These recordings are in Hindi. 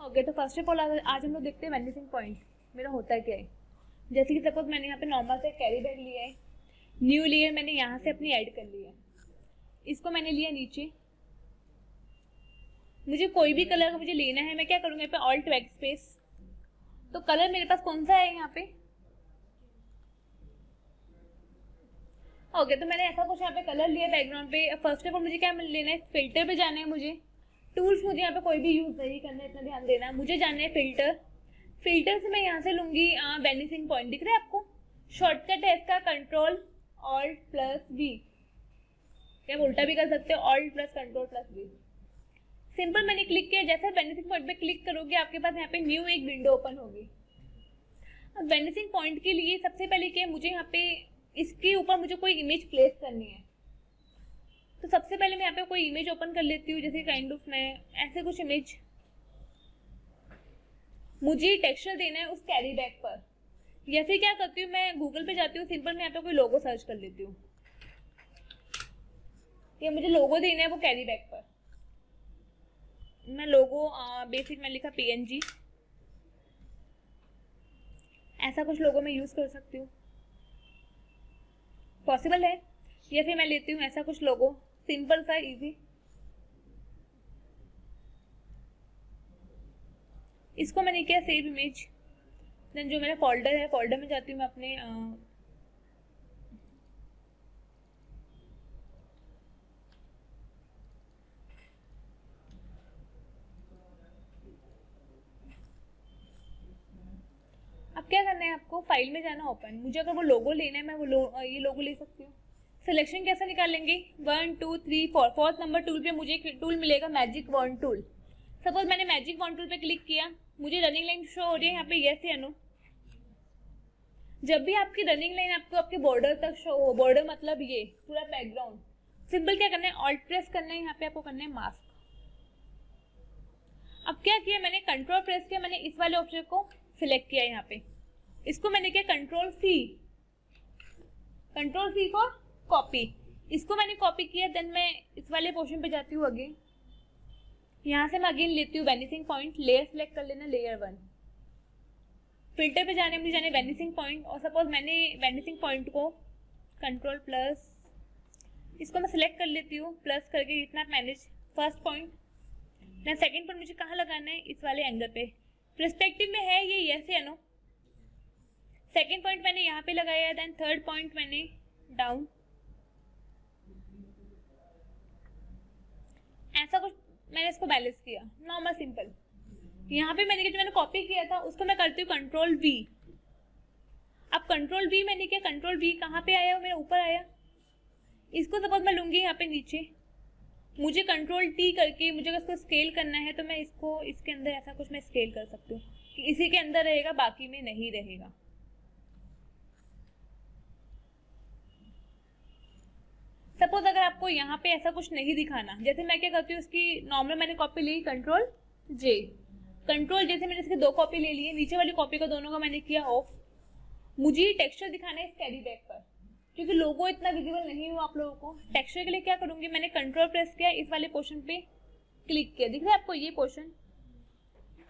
ओके, तो फर्स्ट ऑफ ऑल आज हम लोग देखते हैं वैनिसिंग पॉइंट मेरा होता क्या है। जैसे कि सपोज मैंने यहाँ पे नॉर्मल से कैरी बैग लिया है, न्यू लेयर मैंने यहाँ से अपनी ऐड कर ली है, इसको मैंने लिया नीचे। मुझे कोई भी कलर का मुझे लेना है, मैं क्या करूँगा यहाँ पे ऑल्ट बैक स्पेस, तो कलर मेरे पास कौन सा है यहाँ पे। ओके, तो मैंने ऐसा कुछ यहाँ पे कलर लिया बैकग्राउंड पे। फर्स्ट ऑफ ऑल मुझे क्या लेना है, फिल्टर पे जाना है। मुझे टूल्स मुझे यहाँ पे कोई भी यूज नहीं करना है, इतना ध्यान देना है। मुझे जाना है फिल्टर, फिल्टर से मैं यहाँ से लूंगी वैनिसिंग पॉइंट। दिख रहा है आपको, शॉर्टकट है इसका कंट्रोल ऑल्ट प्लस वी, या उल्टा भी कर सकते हो, alt plus control plus V. Simple मैंने क्लिक किया, जैसे वैनिसिंग पॉइंट पे क्लिक करोगे आपके पास यहाँ पे न्यू एक विंडो ओपन होगी। अब वैनिसिंग पॉइंट के लिए सबसे पहले क्या है, मुझे यहाँ पे इसके ऊपर मुझे कोई इमेज प्लेस करनी है। तो सबसे पहले मैं यहाँ पे कोई इमेज ओपन कर लेती हूँ, जैसे काइंड ऑफ मैं ऐसे कुछ इमेज, मुझे टेक्सचर देना है उस कैरी बैग पर। या फिर क्या करती हूँ, मैं गूगल पे जाती हूँ, सिंपल मैं यहाँ पे कोई लोगो सर्च कर लेती हूँ, या मुझे लोगो देना है वो कैरी बैग पर। मैं लोगो बेसिक में लिखा PNG, ऐसा कुछ लोगो मैं यूज कर सकती हूँ, पॉसिबल है। या फिर मैं लेती हूँ ऐसा कुछ लोगो, सिंपल सा इजी, इसको मैंने किया सेव इमेज। देन जो मेरा फोल्डर है, फोल्डर में जाती हूँ मैं अपने अब क्या करना है आपको, फाइल में जाना, ओपन। मुझे अगर वो लोगो लेना है, मैं वो ये लोगो ले सकती हूँ। सिलेक्शन कैसे निकालेंगे, 1 2 3 4, फोर्थ नंबर टूल पे मुझे एक टूल मिलेगा मैजिक वॉन्ड टूल। सपोज मैंने मैजिक वॉन्ड टूल पे क्लिक किया, मुझे रनिंग लाइन शो हो रही है यहाँ पे, यस या नो। जब भी आपकी रनिंग लाइन आपको आपके बॉर्डर तक शो हो, बॉर्डर मतलब ये पूरा बैकग्राउंड, सिंपल क्या करना है, ऑल्ट प्रेस करना है, यहाँ पे आपको करना है मास्क। अब क्या किया मैंने, कंट्रोल प्रेस किया, मैंने इस वाले ऑप्शन को सिलेक्ट किया यहाँ पे, इसको मैंने किया कंट्रोल सी फॉर कॉपी, इसको मैंने कॉपी किया। देन मैं इस वाले पोर्शन पे जाती हूँ अगेन, यहाँ से मैं अगेन लेती हूँ वैनिसिंग पॉइंट, लेयर सेलेक्ट कर लेना, लेयर 1। फिल्टर पे जाने मुझे जाने वैनिसिंग पॉइंट, और सपोज मैंने वैनिसिंग पॉइंट को कंट्रोल प्लस, इसको मैं सिलेक्ट कर लेती हूँ, प्लस करके इतना manage first point. Then second point मुझे कहाँ लगाना है, इस वाले एंगल पे, पर्सपेक्टिव में है ये, यस या नो। सेकंड पॉइंट मैंने यहाँ पे लगाया, देन थर्ड पॉइंट मैंने डाउन, ऐसा कुछ मैंने इसको बैलेंस किया, नॉर्मल सिंपल। यहाँ पे मैंने जो मैंने कॉपी किया था उसको मैं करती हूँ कंट्रोल V। अब कंट्रोल V मैंने किया, कंट्रोल V कहाँ पे आया, मेरे ऊपर आया। इसको सपोज मैं लूंगी यहाँ पे नीचे, मुझे कंट्रोल T करके मुझे इसको स्केल करना है, तो मैं इसको इसके अंदर ऐसा कुछ मैं स्केल कर सकती हूँ कि इसी के अंदर रहेगा, बाकी में नहीं रहेगा। सपोज अगर आपको यहाँ पे ऐसा कुछ नहीं दिखाना, जैसे मैं क्या करती हूँ, इसकी नॉर्मल मैंने कॉपी ली, कंट्रोल J, कंट्रोल जैसे मैंने इसकी 2 कॉपी ले ली है, नीचे वाली कॉपी को दोनों का मैंने किया ऑफ। मुझे टेक्सचर दिखाना है इस कैरी बैग पर, क्योंकि लोगो इतना विजिबल नहीं हुआ आप लोगों को। टेक्सचर के लिए क्या करूंगी, मैंने कंट्रोल प्रेस किया, इस वाले पोर्शन पे क्लिक किया, दिख रहा है आपको ये पोर्शन।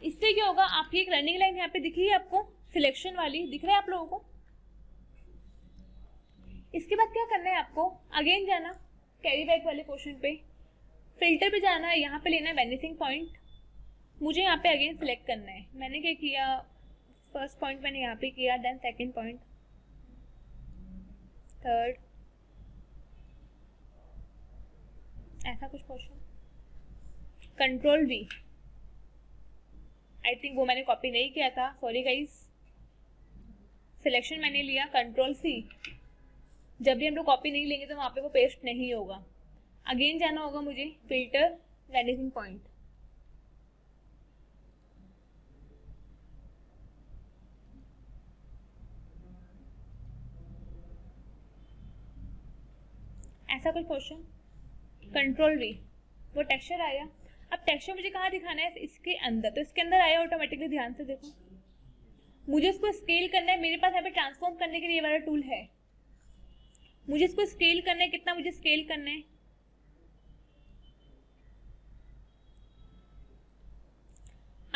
इससे क्या होगा, आपकी एक रनिंग लाइन यहाँ पे दिखी है आपको, सिलेक्शन वाली, दिख रहा है आप लोगों को। इसके बाद क्या करना है आपको, अगेन जाना कैरी बैग वाले पोर्शन पे, फिल्टर पे जाना है, यहाँ पे लेना है वैनिसिंग पॉइंट। मुझे यहाँ पे अगेन सिलेक्ट करना है, मैंने क्या किया, फर्स्ट पॉइंट मैंने यहाँ पे किया, देन सेकंड पॉइंट, थर्ड, ऐसा कुछ portion, control V। I think वो मैंने कॉपी नहीं किया था, सॉरी गाइस। सिलेक्शन मैंने लिया, कंट्रोल C। जब भी हम लोग कॉपी नहीं लेंगे तो वहां पे वो पेस्ट नहीं होगा। अगेन जाना होगा मुझे, फिल्टर, वैनिसिंग पॉइंट, ऐसा कुछ पोर्शन, कंट्रोल V, वो टेक्सचर आया। अब टेक्सचर मुझे कहाँ दिखाना है, इसके अंदर, तो इसके अंदर आया ऑटोमेटिकली, ध्यान से देखो। मुझे इसको स्केल करना है, मेरे पास यहाँ पे ट्रांसफॉर्म करने के लिए ये वाला टूल है, मुझे इसको स्केल करना है, कितना मुझे स्केल करना है,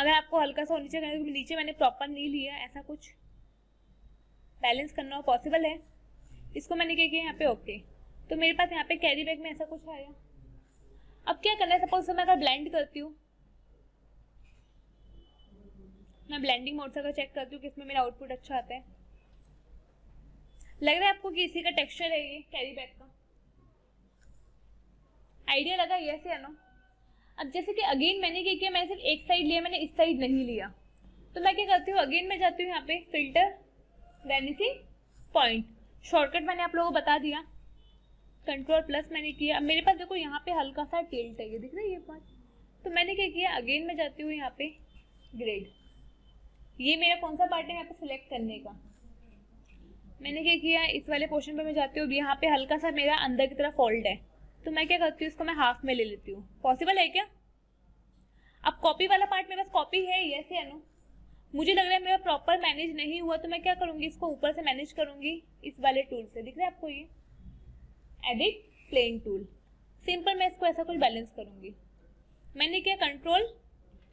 अगर आपको हल्का सा नीचे करना है, नीचे मैंने प्रॉपर नहीं लिया, ऐसा कुछ बैलेंस करना हो पॉसिबल है। इसको मैंने क्या किया यहाँ पे ओके, तो मेरे पास यहाँ पे कैरी बैग में ऐसा कुछ आया। अब क्या करना है, सपोज मैं अगर ब्लेंड करती हूँ, मैं ब्लेंडिंग मोड से अगर चेक करती हूँ कि इसमें मेरा आउटपुट अच्छा आता है। लग रहा है आपको कि इसी का टेक्सचर है ये कैरी बैग का, आइडिया लगा यस या नो। अब जैसे कि अगेन मैंने क्या किया, मैंने सिर्फ एक साइड लिया, मैंने इस साइड नहीं लिया, तो मैं क्या करती हूँ, अगेन मैं जाती हूँ यहाँ पे फिल्टर वैनिशिंग पॉइंट, शॉर्टकट मैंने आप लोगों को बता दिया, कंट्रोल प्लस मैंने किया। अब मेरे पास देखो यहाँ पे हल्का सा टिल्ट है, ये दिख रहा है ये पार्ट, तो मैंने क्या किया, अगेन मैं जाती हूँ यहाँ पे ग्रेड, ये मेरा कौन सा पार्ट है यहाँ पे सिलेक्ट करने का। मैंने क्या किया, इस वाले पोर्शन पे मैं जाती हूँ, यहाँ पे हल्का सा मेरा अंदर की तरफ फोल्ड है, तो मैं क्या करती हूँ, इसको मैं हाफ में ले लेती हूँ। पॉसिबल है क्या? अब कॉपी वाला पार्ट मेरे पास कॉपी है, यस या नो? मुझे लग रहा है मेरा प्रॉपर मैनेज नहीं हुआ, तो मैं क्या करूंगी, इसको ऊपर से मैनेज करूंगी इस वाले टूल से। दिख रहा है आपको ये एडिट प्लेन टूल, सिंपल मैं इसको ऐसा कुछ बैलेंस करूंगी। मैंने क्या, कंट्रोल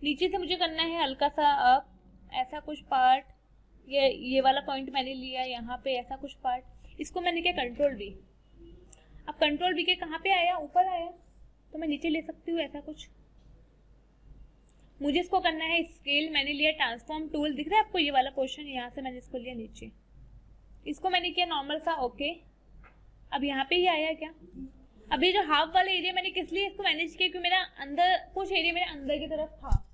नीचे से मुझे करना है हल्का सा अप, ऐसा कुछ पार्ट, ये वाला पॉइंट मैंने लिया, यहाँ पे ऐसा कुछ पार्ट, इसको मैंने क्या, कंट्रोल बी। अब कंट्रोल बी के कहाँ पे आया, ऊपर आया, तो मैं नीचे ले सकती हूँ ऐसा कुछ। मुझे इसको करना है स्केल, मैंने लिया ट्रांसफॉर्म टूल, दिख रहा है आपको ये वाला पोर्शन, यहाँ से मैंने इसको लिया नीचे, इसको मैंने किया नॉर्मल सा ओके। अब यहाँ पे ही आया क्या, अब ये जो हाफ वाला एरिया मैंने किस लिए इसको मैनेज किया, क्योंकि मेरा अंदर कुछ एरिया मेरे अंदर की तरफ था।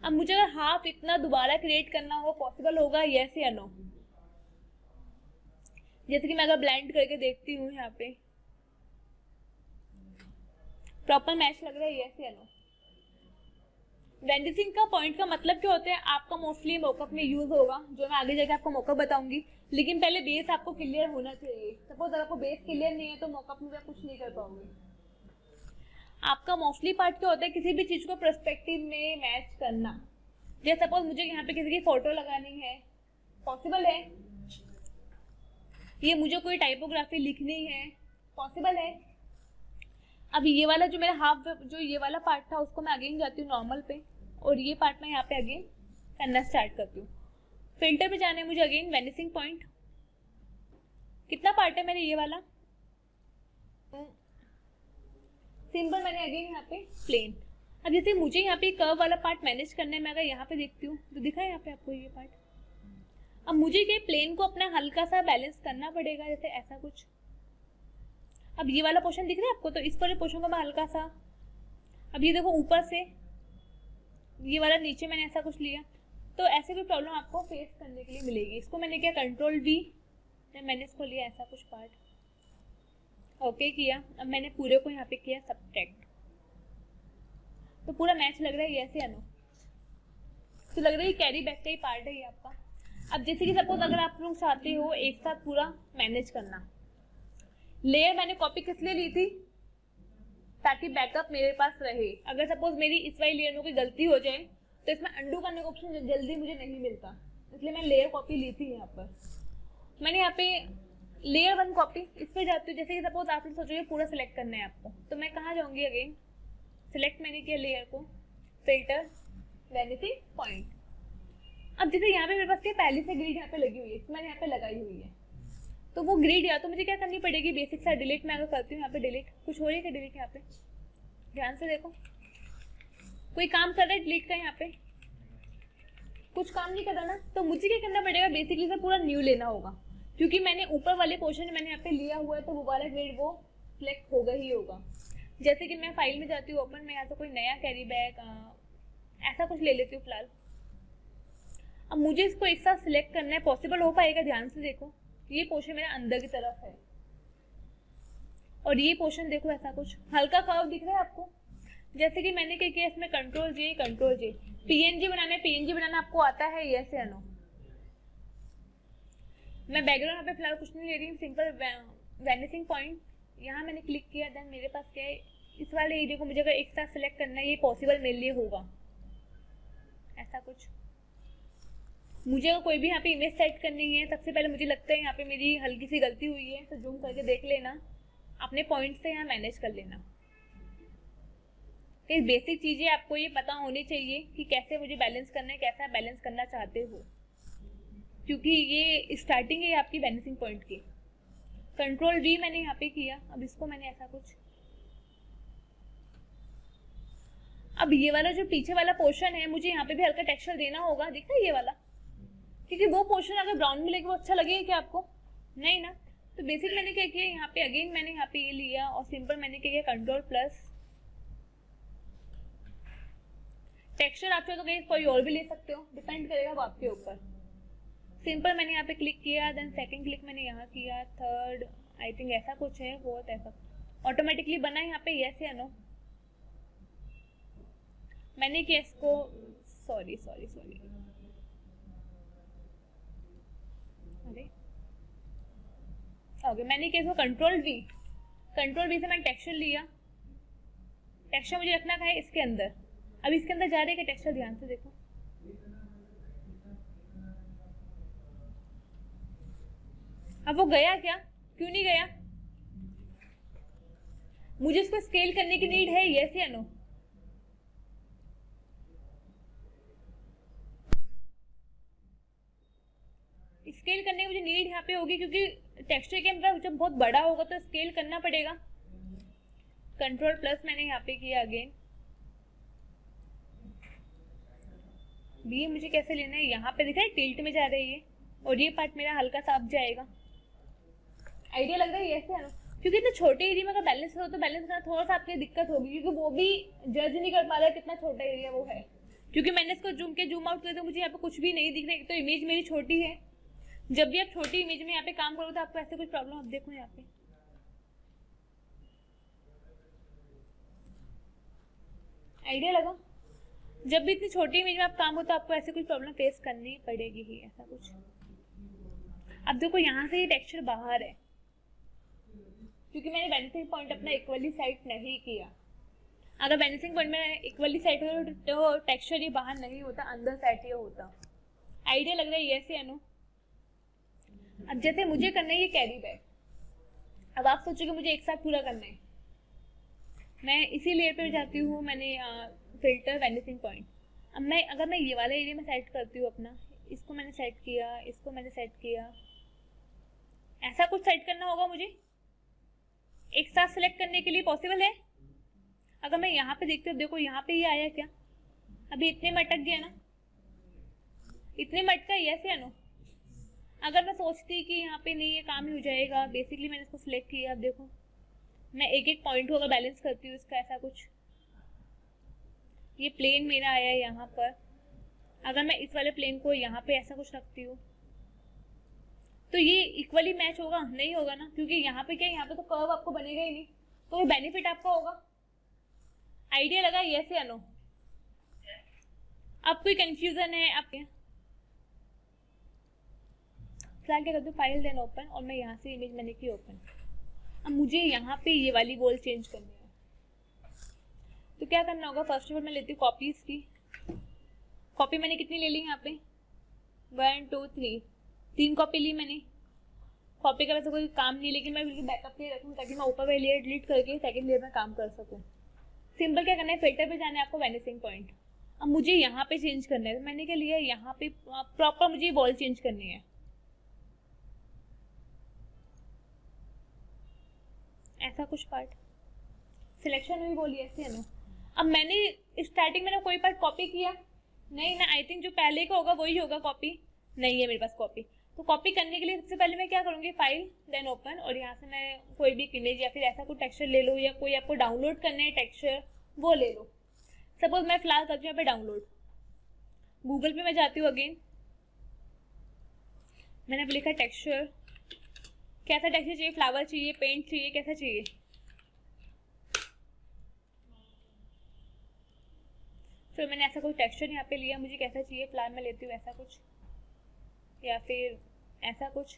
अब मुझे अगर हाफ इतना दोबारा क्रिएट करना हो, पॉसिबल होगा यस या नो? जैसे कि मैं अगर ब्लेंड करके देखती हूँ, यहाँ पे प्रॉपर मैच लग रहा है, यस या नो? वैनिशिंग का पॉइंट का मतलब क्या होता है, आपका मोस्टली मॉकअप में यूज होगा, जो मैं आगे जाके आपको मॉकअप बताऊंगी, लेकिन पहले बेस आपको क्लियर होना चाहिए। सपोज अगर आपको बेस क्लियर नहीं है तो मॉकअप में आप कुछ नहीं कर पाओगे। आपका मोस्टली पार्ट क्या होता है, किसी भी चीज को पर्सपेक्टिव में मैच करना। जैसे सपोज मुझे यहाँ पे किसी की फोटो लगानी है, पॉसिबल है। ये मुझे कोई टाइपोग्राफी लिखनी है, पॉसिबल है। अब ये वाला जो मेरा हाफ, जो ये वाला पार्ट था, उसको मैं अगेन जाती हूँ नॉर्मल पे, और ये पार्ट मैं यहाँ पे अगेन करना स्टार्ट करती हूँ। फिल्टर पे जाना है मुझे, अगेन वैनिशिंग पॉइंट, कितना पार्ट है मेरा ये वाला, सिंपल मैंने अगेन यहाँ पे प्लेन। अब जैसे मुझे यहाँ पे कर्व वाला पार्ट मैनेज करना है, मैं अगर यहाँ पे देखती हूँ तो दिखा है यहाँ पे आपको ये पार्ट। अब मुझे क्या, प्लेन को अपना हल्का सा बैलेंस करना पड़ेगा, जैसे ऐसा कुछ। अब ये वाला पोर्शन दिख रहा है आपको, तो इस वाले पोर्शन को मैं हल्का सा, अब ये देखो ऊपर से ये वाला नीचे मैंने ऐसा कुछ लिया, तो ऐसे भी प्रॉब्लम आपको फेस करने के लिए मिलेगी। इसको मैंने क्या, कंट्रोल बी, मैंने इसको लिया ऐसा कुछ पार्ट, ओके किया। अब मैंने पूरे को यहाँ पे किया सब्ट्रैक्ट, तो पूरा मैच लग रहा है यस या नो? तो लग रहा है कैरी बैग का ही पार्ट है ये आपका। अब जैसे कि सपोज अगर आप लोग चाहते हो एक साथ पूरा मैनेज करना, लेयर मैंने कॉपी किस लिए ली थी, ताकि बैकअप मेरे पास रहे। अगर सपोज मेरी इस वाली लेयर में कोई गलती हो जाए तो इसमें अंडू करने का ऑप्शन जल्दी मुझे नहीं मिलता, इसलिए मैं लेयर कॉपी ली थी। यहाँ पर मैंने यहाँ पे लेयर 1 कॉपी, इस पर जाती हूँ। जैसे कि सपोज आप लोग सोचोगे पूरा सिलेक्ट करना है आपको, तो मैं कहाँ जाऊँगी, अगेन सिलेक्ट मैंने किया लेयर को, फिल्टर वैनिशिंग पॉइंट। अब जैसे यहाँ पे मेरे पास क्या, पहले से ग्रिड यहाँ पे लगी हुई है, मैंने यहाँ पे लगाई हुई है, तो वो ग्रिड या तो मुझे क्या करनी पड़ेगी, बेसिक सा डिलीट मैं अगर करती हूँ यहाँ पे, डिलीट कुछ हो रही है क्या, डिलीट यहाँ पे ध्यान से देखो, कोई काम कर रहा है डिलीट का, यहाँ पे कुछ काम नहीं कर रहा ना, तो मुझे क्या करना पड़ेगा, बेसिकली से पूरा न्यू लेना होगा, क्योंकि मैंने ऊपर वाले पोर्शन मैंने यहाँ पे लिया हुआ है, तो वो वाला ग्रिड वो सिलेक्ट होगा ही होगा। जैसे कि मैं फाइल में जाती हूँ ओपन, मैं यहाँ से कोई नया कैरी बैग ऐसा कुछ ले लेती हूँ फिलहाल। अब मुझे इसको एक साथ सिलेक्ट करना है, पॉसिबल हो पाएगा, ध्यान से देखो, ये पोर्शन मेरा अंदर की तरफ है, और ये पोर्शन देखो ऐसा कुछ हल्का कर्व दिख रहा है आपको। जैसे कि मैंने क्या किया, इसमें कंट्रोल जे पीएनजी बनाना है, पीएनजी बनाना आपको आता है यस या नो? मैं बैकग्राउंड यहाँ पे फिलहाल कुछ नहीं ले रही हूँ, सिंपल वैनिशिंग पॉइंट यहाँ मैंने क्लिक किया, देन मेरे पास क्या है, इस वाले एरिया को मुझे अगर एक साथ सिलेक्ट करना है, ये पॉसिबल मेरे लिए होगा ऐसा कुछ। मुझे अगर कोई भी यहाँ पे इमेज सेट करनी है, सबसे पहले मुझे लगता है यहाँ पे मेरी हल्की सी गलती हुई है, तो जूम करके देख लेना, अपने पॉइंट से यहाँ मैनेज कर लेना। कई बेसिक चीजें आपको ये पता होनी चाहिए कि कैसे मुझे बैलेंस करना है, कैसा बैलेंस करना चाहते हो, क्योंकि ये स्टार्टिंग है आपकी बैलेंसिंग पॉइंट की। कंट्रोल V मैंने यहाँ पे किया, अब इसको मैंने ऐसा कुछ, अब ये वाला जो पीछे वाला पोर्शन है मुझे यहाँ पे भी हल्का टेक्सचर देना होगा, दिखता है ये वाला, क्योंकि वो पोर्शन अगर ब्राउन में लेके वो अच्छा लगेगा क्या आपको, नहीं ना। तो बेसिक मैंने क्या किया, यहाँ पे अगेन मैंने यहाँ पे ये लिया और सिंपल मैंने क्या किया, कंट्रोल प्लस टेक्सचर। आप चाहे तो कहीं कोई और भी ले सकते हो, डिपेंड करेगा वो आपके ऊपर। सिंपल मैंने यहाँ पे क्लिक किया, देन सेकंड क्लिक मैंने यहाँ किया, थर्ड आई थिंक ऐसा कुछ है, फोर्थ ऐसा ऑटोमेटिकली बना यहाँ पे, यस या नो। मैंने किया इसको, सॉरी सॉरी सॉरी, अरे ओके, मैंने किया इसको कंट्रोल V से मैंने टेक्सचर लिया। टेक्सचर मुझे रखना है इसके अंदर, अब इसके अंदर जा रहे हैं टेक्सचर, ध्यान से देखो। अब वो गया क्या, क्यों नहीं गया, मुझे इसको स्केल करने की नीड है, यस या नो। स्केल करने की मुझे नीड यहाँ पे होगी, क्योंकि टेक्सचर के अंदर जब बहुत बड़ा होगा तो स्केल करना पड़ेगा। कंट्रोल प्लस मैंने यहाँ पे किया अगेन। ये मुझे कैसे लेना है, यहाँ पे दिखा है टिल्ट में जा रही है और ये पार्ट मेरा हल्का सा अब जाएगा। आइडिया लग रहा है, ऐसे है ना, क्योंकि इतने छोटे एरिया में अगर बैलेंस हो तो बैलेंस करना थोड़ा सा आपकी दिक्कत होगी, क्योंकि वो भी जज नहीं कर पा रहा है कितना छोटा एरिया वो है। क्योंकि मैंने इसको जूम आउट किया तो मुझे यहाँ पे कुछ भी नहीं दिख रहा है, तो इमेज मेरी छोटी है। जब भी आप छोटी इमेज में यहाँ पे काम करो तो आपको ऐसे कुछ प्रॉब्लम, अब देखो यहाँ पे आइडिया लगा, जब भी इतनी छोटी इमेज में आप काम हो तो आपको ऐसे कुछ प्रॉब्लम फेस करनी पड़ेगी ही, ऐसा कुछ। अब देखो यहाँ से ये टेक्सचर बाहर है, क्योंकि मैंने बैलेंसिंग पॉइंट अपना इक्वली सेट नहीं किया। अगर बैलेंसिंग पॉइंट में इक्वली सेट हो तो टेक्सचर ये बाहर नहीं होता, अंदर सेट ये होता। आइडिया लग रहा है, यस या नो। अब जैसे मुझे करना है ये कैरी बैग, अब आप सोचोगे मुझे एक साथ पूरा करना है, मैं इसी लेयर पे जाती हूँ, मैंने फिल्टर वैनिशिंग पॉइंट। अब मैं अगर मैं ये वाला एरिया में सेट करती हूँ अपना, इसको मैंने सेट किया, इसको मैंने सेट किया, ऐसा कुछ सेट करना होगा मुझे एक साथ सेलेक्ट करने के लिए, पॉसिबल है। अगर मैं यहाँ पे देखती हूँ, देखो यहाँ पे ये आया क्या, अभी इतने में अटक गया ना, इतने में अटका, यस या नो। अगर मैं सोचती कि यहाँ पे नहीं ये काम ही हो जाएगा, बेसिकली मैंने इसको सिलेक्ट किया, अब देखो मैं एक एक पॉइंट को अगर बैलेंस करती हूँ इसका, ऐसा कुछ, ये प्लेन मेरा आया है यहाँ पर, अगर मैं इस वाले प्लेन को यहाँ पे ऐसा कुछ रखती हूँ तो ये इक्वली मैच होगा, नहीं होगा ना, क्योंकि यहाँ पे क्या, यहाँ पे तो कर्व आपको बनेगा ही नहीं, तो ये बेनिफिट आपका होगा। आइडिया लगा, यस या नो। अब कोई कंफ्यूजन है आप, फिलहाल क्या करती हूँ, फाइल देन ओपन, और मैं यहाँ से इमेज मैंने की ओपन। अब मुझे यहाँ पे ये वाली वॉल चेंज करनी है, तो क्या करना होगा, फर्स्ट ऑफ ऑल मैं लेती हूँ कॉपीज की। कॉपी मैंने कितनी ले ली यहाँ पे, 1 2 3, 3 कॉपी ली मैंने। कॉपी का वैसे कोई काम नहीं, लेकिन मैं बिल्कुल बैकअप के लिए रखूँ ताकि मैं ऊपर वाली लेयर डिलीट करके सेकंड लेयर में काम कर सकूँ। सिंपल क्या करना है, फिल्टर पे जाना है आपको, वैनिशिंग पॉइंट। अब मुझे यहाँ पे चेंज करना है, तो मैंने क्या लिया, यहाँ पे प्रॉपर मुझे वॉल चेंज करनी है, ऐसा कुछ पार्ट सिलेक्शन में भी बोली ऐसे है ना। अब मैंने स्टार्टिंग में कोई पार्ट कॉपी किया नहीं ना, आई थिंक जो पहले का होगा वही होगा, कॉपी नहीं है मेरे पास कॉपी। तो कॉपी करने के लिए सबसे पहले मैं क्या करूँगी, फाइल देन ओपन, और यहाँ से मैं कोई भी इमेज या फिर ऐसा कोई टेक्सचर ले लो, या कोई आपको डाउनलोड करने है टेक्सचर वो ले लो। सपोज मैं फिलहाल करती हूँ यहाँ पे डाउनलोड, गूगल पे मैं जाती हूँ अगेन, मैंने लिखा टेक्सचर, कैसा टेक्सचर चाहिए, फ्लावर चाहिए, पेंट चाहिए, कैसा चाहिए। फिर मैंने ऐसा कोई टेक्सचर यहाँ पे लिया, मुझे कैसा चाहिए, फिलहाल मैं लेती हूँ ऐसा कुछ या फिर ऐसा कुछ।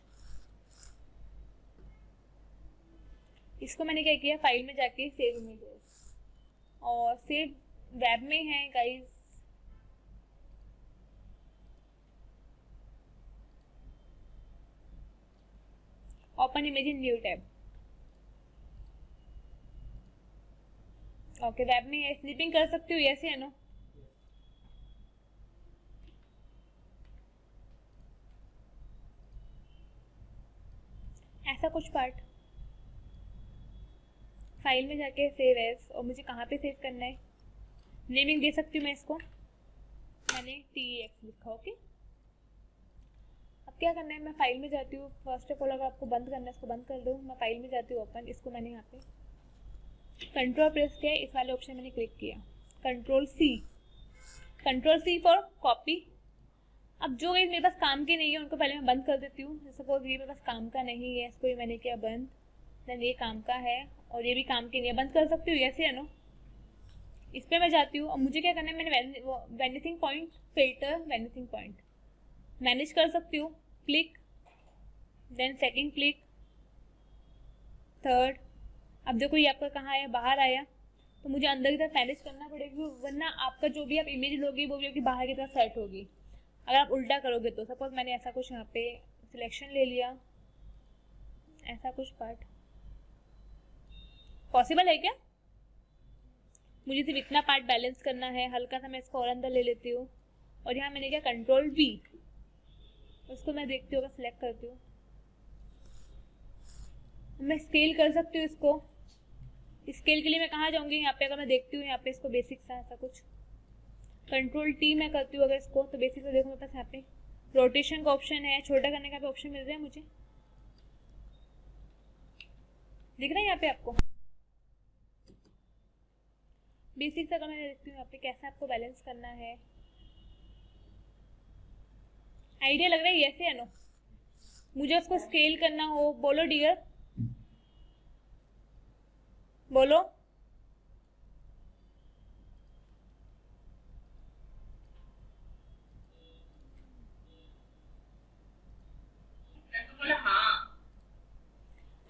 इसको मैंने क्या किया, फाइल में जाके सेव इमेजेस, और सेव वेब में है guys, open image in new tab, okay, web में स्लीपिंग कर सकती हूँ, यस या नो? ऐसा कुछ पार्ट फाइल में जाके सेव एज, और मुझे कहाँ पे सेव करना है? नेमिंग दे सकती हूँ मैं इसको, मैंने TEX लिखा। ओके, अब क्या करना है, मैं फाइल में जाती हूँ। फर्स्ट ऑफ ऑल अगर आपको बंद करना है इसको बंद कर दो। मैं फाइल में जाती हूँ, ओपन, इसको मैंने यहाँ पे कंट्रोल प्रेस किया, इस वाले ऑप्शन मैंने क्लिक किया, कंट्रोल सी फॉर कॉपी। अब जो मेरे पास काम के नहीं है उनको पहले मैं बंद कर देती हूँ। सपोज ये मेरे पास काम का नहीं है, इसको भी मैंने किया बंद, देन ये काम का है और ये भी काम के नहीं है, बंद कर सकती हूँ, यस या नो? इस पर मैं जाती हूँ। अब मुझे क्या करना है, मैंने vanishing point, filter vanishing point manage कर सकती हूँ, click, then second click, third. अब देखो ये आपका कहाँ आया, बाहर आया, तो मुझे अंदर की तरफ मैनेज करना पड़ेगा, वरना आपका जो भी आप इमेज लोगे वो भी आपकी बाहर की तरफ सेट होगी अगर आप उल्टा करोगे तो। सपोज मैंने ऐसा कुछ यहाँ पे सिलेक्शन ले लिया, ऐसा कुछ पार्ट पॉसिबल है क्या? मुझे सिर्फ इतना पार्ट बैलेंस करना है, हल्का सा मैं इसको और अंदर ले लेती हूँ, और यहाँ मैंने क्या कंट्रोल V, उसको मैं देखती हूँ, सिलेक्ट करती हूँ, मैं स्केल कर सकती हूँ इसको। स्केल के लिए मैं कहाँ जाऊँगी, यहाँ पे अगर मैं देखती हूँ यहाँ पे इसको बेसिक सा ऐसा कुछ, कंट्रोल T मैं करती हूँ अगर इसको, तो बेसिक से देखो मेरे पास यहाँ पे रोटेशन का ऑप्शन है, छोटा करने का भी ऑप्शन मिल रहा है मुझे, दिख रहा है यहाँ पे आपको? बेसिक से अगर मैं देखती हूँ यहाँ पे कैसे आपको बैलेंस करना है, आइडिया लग रहा है, यस या नो? मुझे उसको स्केल करना हो, बोलो डियर, बोलो।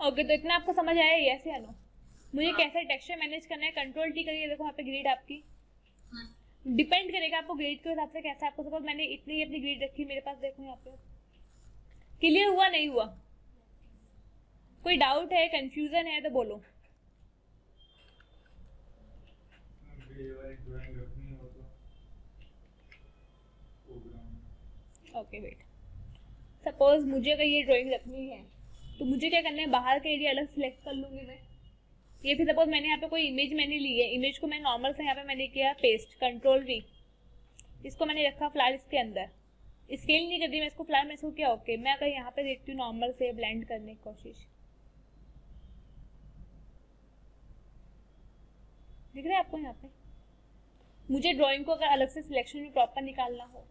ओके, तो इतना आपको समझ आया, यस या नो? मुझे कैसे टेक्सचर मैनेज करना है, कंट्रोल T करिए, देखो यहाँ पे ग्रिड आपकी डिपेंड करेगा आपको ग्रिड के हिसाब से कैसा आपको। सपोज मैंने इतनी अपनी ग्रिड रखी मेरे पास, देखो यहाँ पे क्लियर हुआ नहीं हुआ? कोई डाउट है, कंफ्यूजन है तो बोलो। ओके वेट, सपोज मुझे अगर ये ड्राइंग रखनी है तो मुझे क्या करना है, बाहर का एरिया अलग सिलेक्ट कर लूंगी मैं। ये फिर सपोज मैंने यहाँ पे कोई इमेज मैंने ली है, इमेज को मैं नॉर्मल से यहाँ पे मैंने किया पेस्ट, कंट्रोल V, इसको मैंने रखा फ्लावर इसके अंदर, स्केल नहीं कर दी मैं इसको, फ्लावर में इसको क्या, ओके। मैं अगर यहाँ पे देखती हूँ नॉर्मल से ब्लेंड करने की कोशिश, दिख रहा है आपको? यहाँ पे मुझे ड्राइंग को अगर अलग से सिलेक्शन में प्रॉपर निकालना हो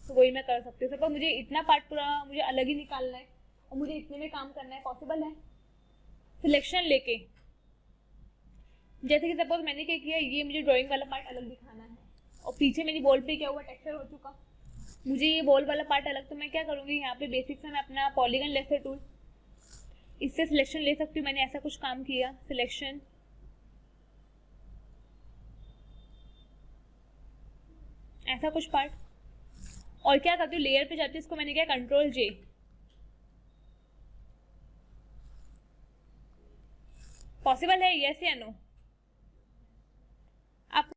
तो वही मैं कर सकती हूँ। सपोज मुझे इतना पार्ट पूरा मुझे अलग ही निकालना है और मुझे इतने में काम करना है, पॉसिबल है सिलेक्शन लेके। जैसे कि सपोज मैंने क्या किया, ये मुझे ड्राइंग वाला पार्ट अलग दिखाना है और पीछे मेरी बॉल पे क्या हुआ, टेक्सचर हो चुका, मुझे ये बॉल वाला पार्ट अलग, तो मैं क्या करूँगी, यहाँ पे बेसिक से मैं अपना पॉलीगन लेसर टूल, इससे सिलेक्शन ले सकती हूँ। मैंने ऐसा कुछ काम किया, सिलेक्शन, ऐसा कुछ पार्ट, और क्या करती हूँ, लेयर पे जाती हूँ, इसको मैंने क्या कंट्रोल J, पॉसिबल है, यस या नो?